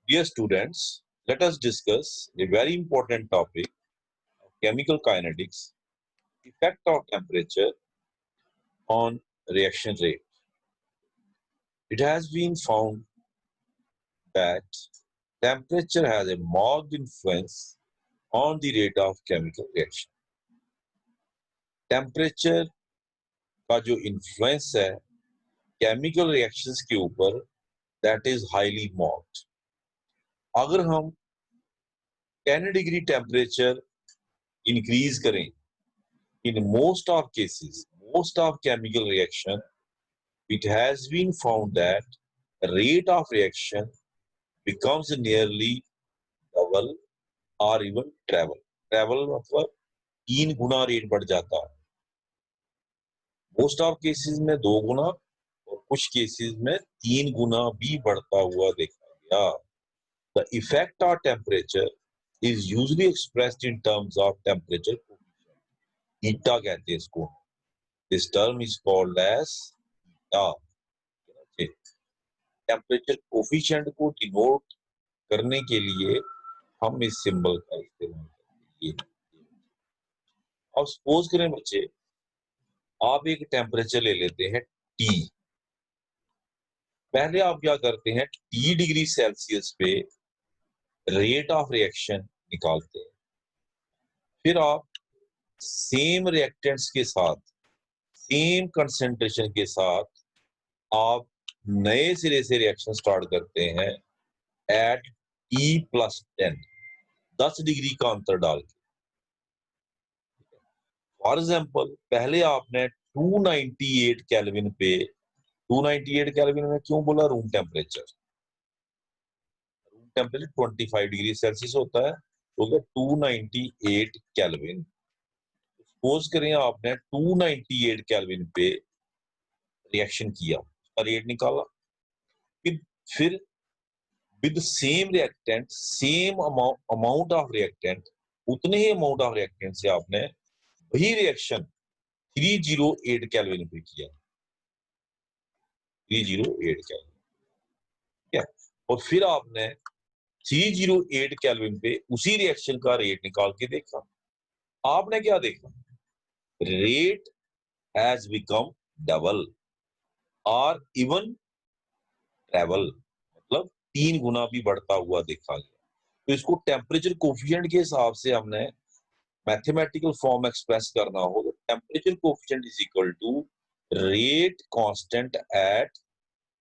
Dear students, let us discuss a very important topic of chemical kinetics, effect of temperature on reaction rate. It has been found that temperature has a marked influence on the rate of chemical reaction. Temperature का जो influence है chemical reactions के ऊपर that is highly marked. अगर हम 10 degree temperature increase करें in most of chemical reaction, it has been found that the rate of reaction becomes nearly double or even treble. Treble मतलब 3 गुना rate बढ़ जाता है. Most of cases में 2 गुना और कुछ केसेस में 3 गुना भी बढ़ता हुआ देखा गया. The effect of temperature is usually expressed in terms of temperature coefficient. Eta कहते हैं इसको. This term is called as eta. Temperature coefficient को डिनोट करने के लिए हम इस सिंबल का इस्तेमाल करते हैं. अब सपोज करें बच्चे, आप एक टेम्परेचर ले लेते हैं टी. पहले आप क्या करते हैं, टी डिग्री सेल्सियस पे रेट ऑफ रिएक्शन निकालते हैं. फिर आप सेम रिएक्टेंट्स के साथ, सेम कंसेंट्रेशन के साथ आप नए सिरे से रिएक्शन स्टार्ट करते हैं एट E+10, 10 डिग्री का अंतर डाल के. फॉर एग्जाम्पल, पहले आपने 298 केल्विन पे, 298 केल्विन में क्यों बोला, रूम टेम्परेचर 25 डिग्री सेल्सियस होता है, तो 298 केल्विन. सपोज करें आपने 298 केल्विन पे रिएक्शन किया, उसका रेट निकाला. फिर with same reactant, same amount of reactant, उतने ही अमाउंट ऑफ रिएक्टेंट से आपने वही रिएक्शन 308 केल्विन पे किया. 308 केल्विन, ठीक है. और फिर आपने 308 केल्विन पे उसी रिएक्शन का रेट निकाल के देखा. आपने क्या देखा, रेट हैज बिकम डबल और इवन ट्रेबल, मतलब 3 गुना भी बढ़ता हुआ देखा गया. तो इसको टेम्परेचर कोफिशिएंट के हिसाब से हमने मैथमेटिकल फॉर्म एक्सप्रेस करना हो तो temperature coefficient is equal to rate constant at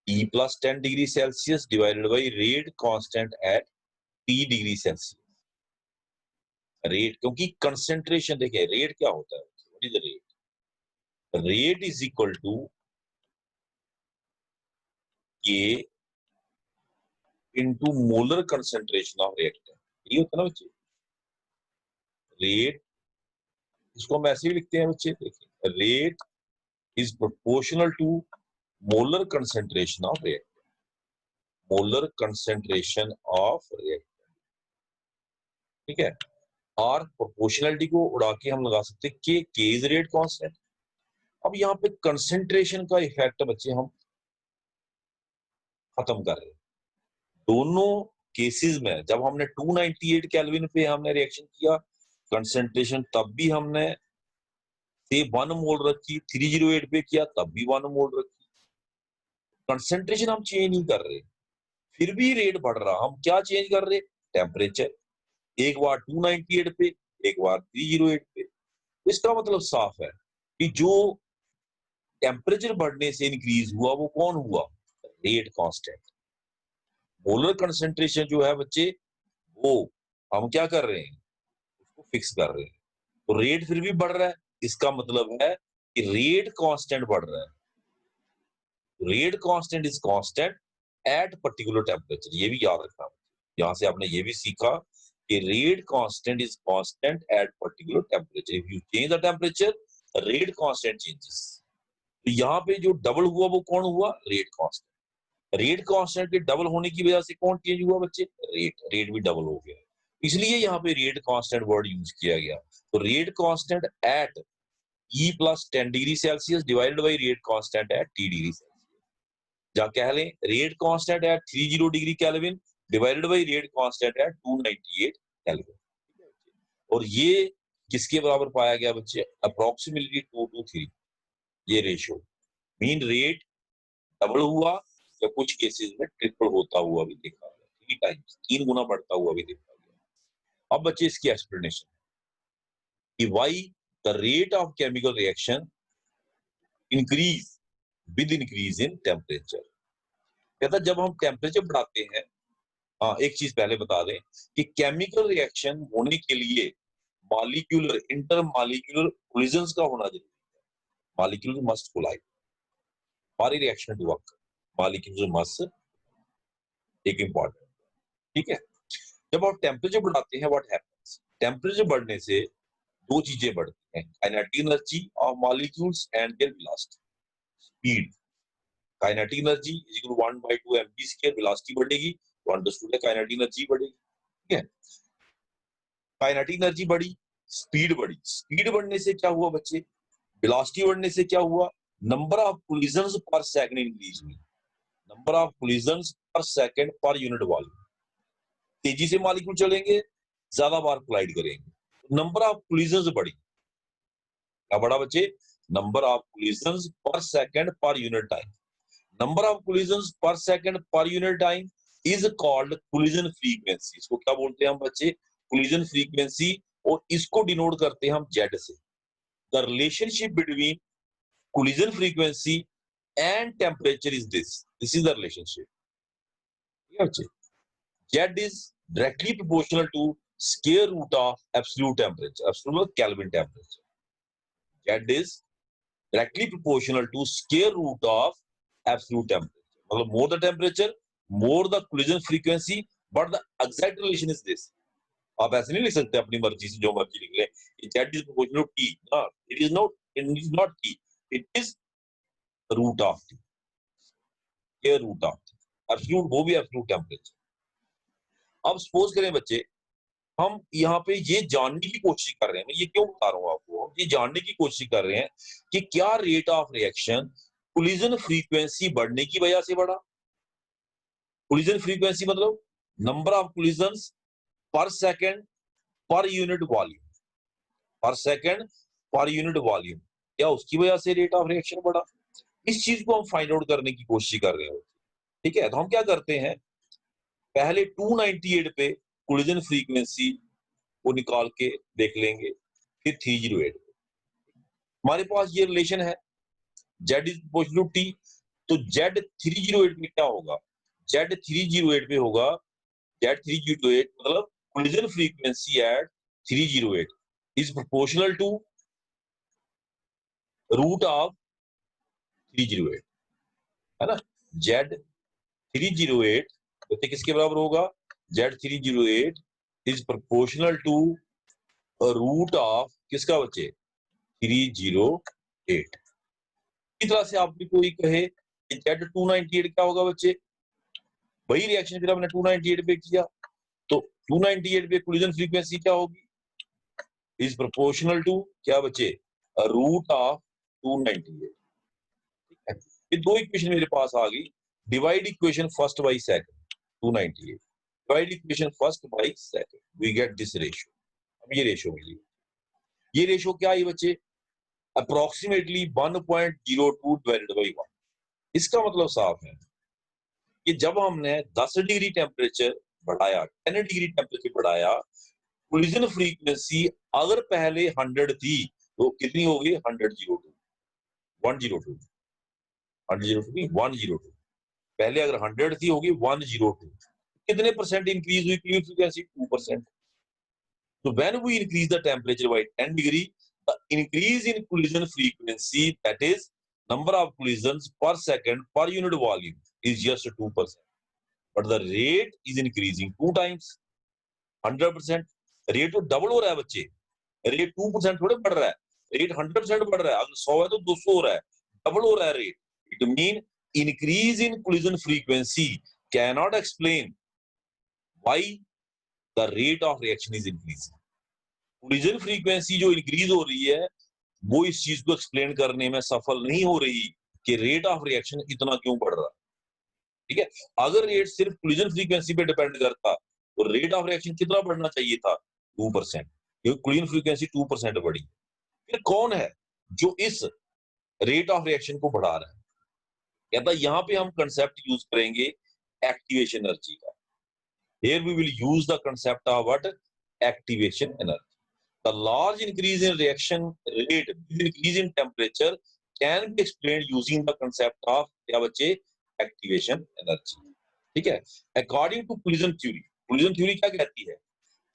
T+10 degree Celsius divided by rate constant at T degree Celsius. Rate, क्योंकि कंसेंट्रेशन देखिए रेट क्या होता है, what is the rate? Rate is equal to K into molar concentration of reactant. ये होता है ना बच्चे, रेट, इसको हम ऐसे ही लिखते हैं बच्चे, देखिए rate is proportional to molar concentration of reactant. Molar concentration of reactant, ठीक है. और प्रोपोर्शनलिटी को उड़ा के हम लगा सकते हैं के इज रेट कांस्टेंट. अब यहाँ पे कंसेंट्रेशन का इफेक्ट बच्चे हम खत्म कर रहे हैं. दोनों केसेस में जब हमने 298 केल्विन पे हमने रिएक्शन किया, कंसेंट्रेशन तब भी हमने से 1 मोल रखी, 308 पे किया तब भी 1 मोल रखी. कंसेंट्रेशन हम चेंज नहीं कर रहे, फिर भी रेट बढ़ रहा. हम क्या चेंज कर रहे, टेम्परेचर. एक बार 298 पे, एक बार 308 पे. इसका मतलब साफ है कि जो टेम्परेचर बढ़ने से इंक्रीज हुआ वो कौन हुआ, रेट कांस्टेंट. मोलर कंसेंट्रेशन जो है बच्चे, वो हम क्या कर रहे हैं, उसको फिक्स कर रहे हैं. तो रेट फिर भी बढ़ रहा है, इसका मतलब है कि रेट कांस्टेंट बढ़ रहा है. Rate constant is constant at particular temperature. ये भी याद रखना. यहां से आपने ये भी सीखा कि rate constant is constant at particular temperature. If you change the temperature, rate constant changes. तो यहाँ पे जो डबल हुआ वो कौन हुआ, रेट कांस्टेंट. रेट कांस्टेंट के डबल होने की वजह से कौन चेंज हुआ बच्चे, रेट भी डबल हो गया. इसलिए यहाँ पे रेट कांस्टेंट वर्ड यूज किया गया. तो rate constant eight E+10 degree Celsius divided by rate constant at T degree Celsius. या कह लें rate constant eight 30 degree kelvin divided by rate constant है 298 केल्विन, और ये किसके बराबर पाया गया बच्चे? अप्रोक्सीमेटली 2 to 3 ये रेशियो। मीन रेट डबल हुआ या कुछ केसेस में ट्रिपल होता हुआ भी देखा गया, 3 टाइम्स, 3 गुना बढ़ता हुआ भी देखा गया। अब बच्चे इसकी एक्सप्लेनेशन कि why the rate of chemical reaction increase with increase in temperature. कहता जब हम टेम्परेचर बढ़ाते हैं, हाँ एक चीज पहले बता दें कि केमिकल रिएक्शन होने के लिए मॉलिक्यूलर इंटर मॉलिक्यूलर कोलिजन्स का होना जरूरी है। Molecule must collide for a reaction to work, molecule must, एक इंपॉर्टेंट, ठीक है। जब आप टेम्परेचर बढ़ाते हैं व्हाट हैपेंस, टेम्परेचर बढ़ने से दो चीजें बढ़ती हैं, kinetic energy of molecules and their velocity, speed. Kinetic energy is equal to 1/2 mv², velocity बढ़ेगी तो अंडरस्टूड है काइनेटिक एनर्जी बढ़ेगी, ठीक है। काइनेटिक एनर्जी बढ़ी, स्पीड बढ़ी, स्पीड बढ़ने से क्या हुआ बच्चे? वेलोसिटी बढ़ने से क्या हुआ? Number of collisions per second increase हुई, number of collisions per second per unit volume. तेजी से मॉलिक्यूल चलेंगे, ज्यादा बार कोलाइड करेंगे, नंबर ऑफ कोलिजन्स बढ़ी। क्या बढ़ा बच्चे? Number of collisions per second per unit time. Number of collisions per second per unit time is called collision frequency. इसको क्या बोलते हैं हम बच्चे? कोलिजन फ्रीक्वेंसी, और इसको डिनोट करते हैं हम जेड से। The relationship between collision frequency and temperature is this is the relationship, ठीक है बच्चे। Z is directly proportional to square root of absolute temperature, absolute Kelvin temperature. Z is directly proportional to square root of absolute temperature. मतलब more the temperature, more the collision frequency, but the exact relation is this. आप ऐसे नहीं लिख सकते अपनी मर्जी से जो मर्जी लिख ले, z is proportional to t. No, it is not t. It is root of t. Square root of t. Absolute वो भी absolute temperature. अब सपोज करें बच्चे, हम यहाँ पे ये जानने की कोशिश कर रहे हैं, मैं ये क्यों बता रहा हूँ आपको, ये जानने की कोशिश कर रहे हैं कि क्या rate of reaction collision frequency बढ़ने की वजह से बढ़ा। कोलिजन फ्रीक्वेंसी मतलब number of collisions per second per unit volume, पर सेकंड पर यूनिट वॉल्यूम, क्या उसकी वजह से रेट ऑफ रिएक्शन बढ़ा? इस चीज को हम फाइंड आउट करने की कोशिश कर रहे हैं, ठीक है। तो हम क्या करते हैं, पहले 298 पे कोलिजन फ्रीक्वेंसी को निकाल के देख लेंगे, फिर 308 हमारे पास ये रिलेशन है, z is proportional to t, तो z 308 में क्या होगा? z 308 में होगा, z 308 मतलब collision frequency at 308 is proportional to root of 308, है ना। z 308 तो किसके बराबर होगा? z 308 is proportional to root of किसका बच्चे? 308। इस तरह से आपकी कोई कहे कि Z 298 क्या होगा बच्चे? वही रिएक्शन फिर हमने 298 पे किया, तो 298 पे कोलिजन फ्रीक्वेंसी क्या होगी? इज प्रोपोर्शनल टू क्या बच्चे? रूट ऑफ 298, ठीक है। ये दो इक्वेशन मेरे पास आ गई, divide equation first by second 298, divide equation first by second, we get this ratio. अब ये रेशियो मिली, ये रेशियो क्या है बच्चे? Approximately 1.02 divided by 1। इसका मतलब साफ है कि जब हमने 10 डिग्री टेम्परेचर बढ़ाया, 10 डिग्री टेम्परेचर बढ़ाया, कोलिजन फ्रीक्वेंसी अगर पहले 100 थी तो कितनी हो गई? 102, 102, 102, पहले अगर 100 थी होगी 102। कितने परसेंट इंक्रीज हुई collision frequency? 2%। So when we increase the temperature by 10 degree, the increase in collision frequency, that is number of collisions per second per unit volume, is just 2%. But the rate is increasing 2 times, 100%. Rate तो double हो रहा है बच्चे, rate 2% थोड़े बढ़ रहा है, rate 100% बढ़ रहा है। अगर 100 है तो 200 हो रहा है, डबल हो रहा है rate. It mean increase in collision frequency cannot explain why the rate of reaction is increasing. Collision frequency जो इंक्रीज हो रही है वो इस चीज को एक्सप्लेन करने में सफल नहीं हो रही कि रेट ऑफ रिएक्शन इतना क्यों बढ़ रहा है। ठीक है। अगर रेट सिर्फ कोलिजन फ्रीक्वेंसी पे डिपेंड करता तो रेट ऑफ रिएक्शन कितना बढ़ना चाहिए था, 2%, क्योंकि कोलिजन फ्रीक्वेंसी 2% बढ़ी। फिर कौन है जो इस रेट ऑफ रिएक्शन को बढ़ा रहा है? कहता यहाँ पे हम कंसेप्ट यूज करेंगे एक्टिवेशन एनर्जी का। Here we will use the concept of what? Activation energy. The large increase in reaction rate with increase in temperature can be explained using the concept of क्या बच्चे? Activation energy. ठीक है। According to collision theory क्या कहती है?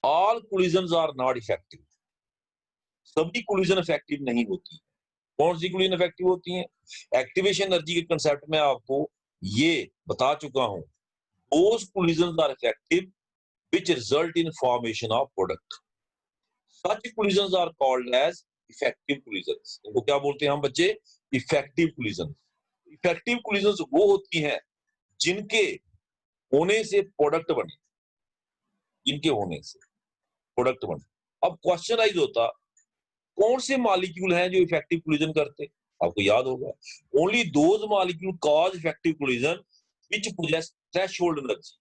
All collisions are not effective. सभी collision effective नहीं होती। कौन सी collision effective होती हैं? Activation energy के concept में आपको ये बता चुका हूं। Those collisions are effective which result in formation of product. Such collisions are called as effective collisions. इनको क्या बोलते हैं हम बच्चे? Effective collisions. Effective collisions वो होती हैं जिनके होने से प्रोडक्ट बने, जिनके होने से प्रोडक्ट बने। अब क्वेश्चन राइज होता, कौन से मॉलिक्यूल हैं जो इफेक्टिव कोलिजन करते? आपको याद होगा, only those molecule cause effective collision which possess threshold energy,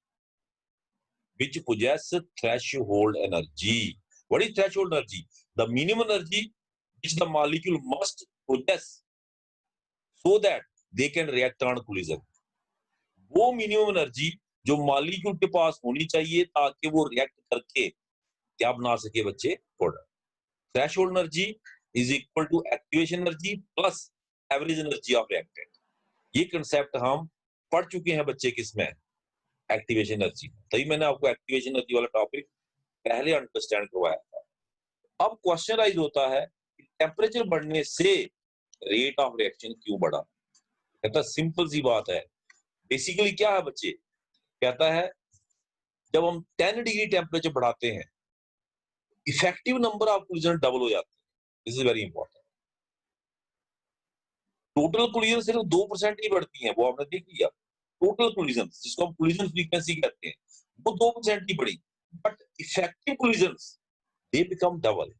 which possess threshold energy. What is threshold energy? The minimum energy which the molecule must possess so that they can react on collision. वो minimum energy जो molecule के पास होनी चाहिए ताकि वो react करके क्या बना सके बच्चे? Product. Threshold energy is equal to activation energy plus average energy of reactant. ये कंसेप्ट हम पढ़ चुके हैं बच्चे किसमें? Activation energy. तभी मैंने आपको एक्टिवेशन एनर्जी वाला टॉपिक पहले अंडरस्टैंड करवाया था। अब क्वेश्चन राइज होता है कि टेम्परेचर बढ़ने से रेट ऑफ रिएक्शन क्यों बढ़ा? कहता सिंपल सी बात है। बेसिकली क्या है बच्चे? कहता है जब हम 10 डिग्री टेम्परेचर बढ़ाते हैं effective number of collision double हो जाते हैं। This is very important. Total collision सिर्फ 2% ही बढ़ती हैं, वो आपने देख लिया। टोटल कोलिजन जिसको हम कोलिजन फ्रीक्वेंसी कहते हैं वो 2% ही बढ़ी, but effective collisions they become double.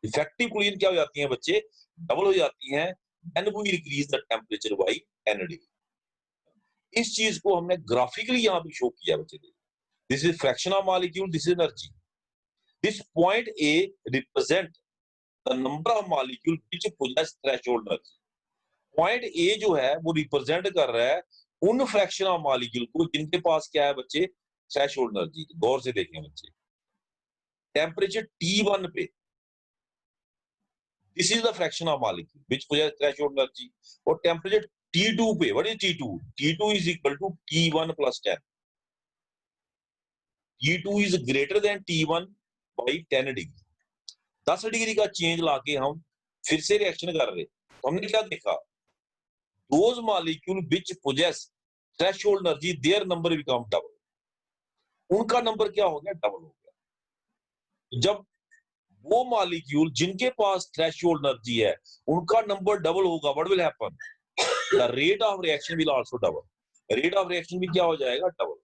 Effective collision क्या हो जाती हैं बच्चे? डबल हो जाती हैं when we increase the temperature by 10 degree. इस चीज को हमने ग्राफिकली यहां पे शो किया बच्चे। This is fraction of molecule, this is energy. This point A represent the number of molecule which possess threshold energy. Point A जो है वो रिप्रेजेंट कर रहा है उन फ्रैक्शन ऑफ मॉलिक्यूल को जिनके पास क्या है बच्चे? Threshold energy. गौर से देखें बच्चे, टेम्परेचर T1 पे this is the fraction of molecule which possess threshold energy, और टेम्परेचर T2 पे what is T2? T2 is equal to T1 plus 10। T2 is greater than T1 by 10 degree. 10 degree का change लाके हम फिर से reaction कर रहे। हमने क्या देखा? those molecule which possess threshold energy their number become double. उनका नंबर क्या हो गया? डबल हो गया। जब वो मॉलिक्यूल जिनके पास थ्रेशोल्ड एनर्जी है उनका नंबर डबल होगा, what will happen? The rate of reaction will also double. Rate of reaction भी क्या हो जाएगा? डबल।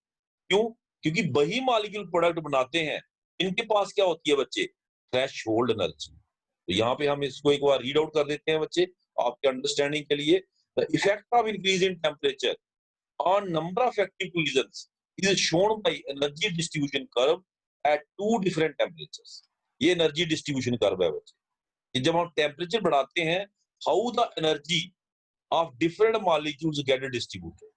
क्यों? क्योंकि वही मॉलिक्यूल प्रोडक्ट बनाते हैं इनके पास क्या होती है बच्चे? Threshold energy. तो यहाँ पे हम इसको एक बार रीड आउट कर देते हैं बच्चे आपके अंडरस्टैंडिंग के लिए। The effect of increase in temperature on number of active collisions is shown by energy distribution curve at two different temperatures. ये एनर्जी डिस्ट्रीब्यूशन कर्व है बच्चे। जब हम टेम्परेचर बढ़ाते हैं how the energy of different molecules get distributed.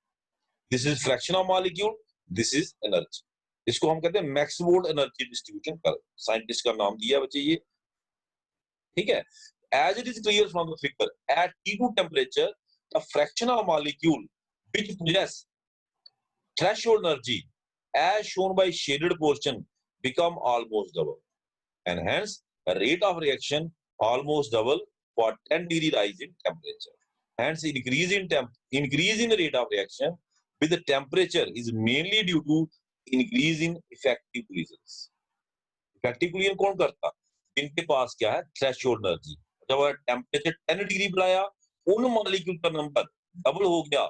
This is fraction of molecule, this is energy. इसको हम कहते हैं Maxwell energy distribution curve. Scientist का नाम दिया बच्चे ये, ठीक है। As it is clear from the figure at T2 temperature the fraction of molecule which possess threshold energy as shown by shaded portion become almost double, and hence the rate of reaction almost double for 10 degree rise in temperature. Hence increase in rate of reaction with the temperature is mainly due to increase in effective collisions. Effective collision कौन करता? जिनके पास क्या है? Threshold energy. जब temperature 10 degree बढ़ाया उन molecule का number double हो गया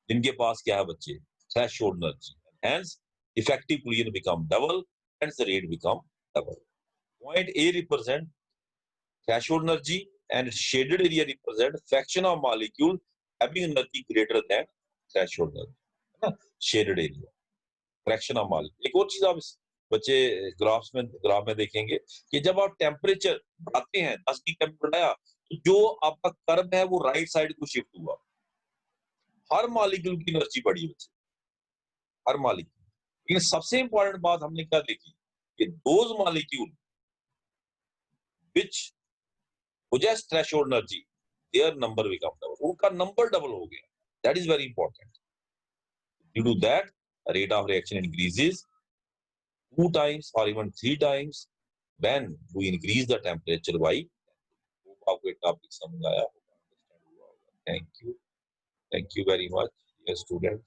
जिनके पास क्या है बच्चे? Threshold energy. Hence effective collision become double, hence the rate become double. Point A represent threshold energy and shaded area represent fraction of molecule having energy greater than threshold energy, है ना, shaded area, fraction of molecule. एक और चीज आप बच्चे graph में देखेंगे कि जब आप टेम्परेचर बढ़ाते हैं, 10 डिग्री टेम्परेचर बढ़ाया, तो जो आपका कर्व है वो राइट साइड को शिफ्ट हुआ, हर मॉलिक्यूल की एनर्जी बढ़ी बच्चे, हर मॉलिक्यूल। लेकिन सबसे इंपॉर्टेंट बात हमने क्या देखी कि those molecule which possess threshold energy, their number become double, उनका नंबर डबल हो गया, that is very important. Due to that, rate of reaction increases 2 times or even 3 times when we increase the temperature by। आपको एक topic समझ आया होगा, understand हुआ होगा। Thank you very much dear student.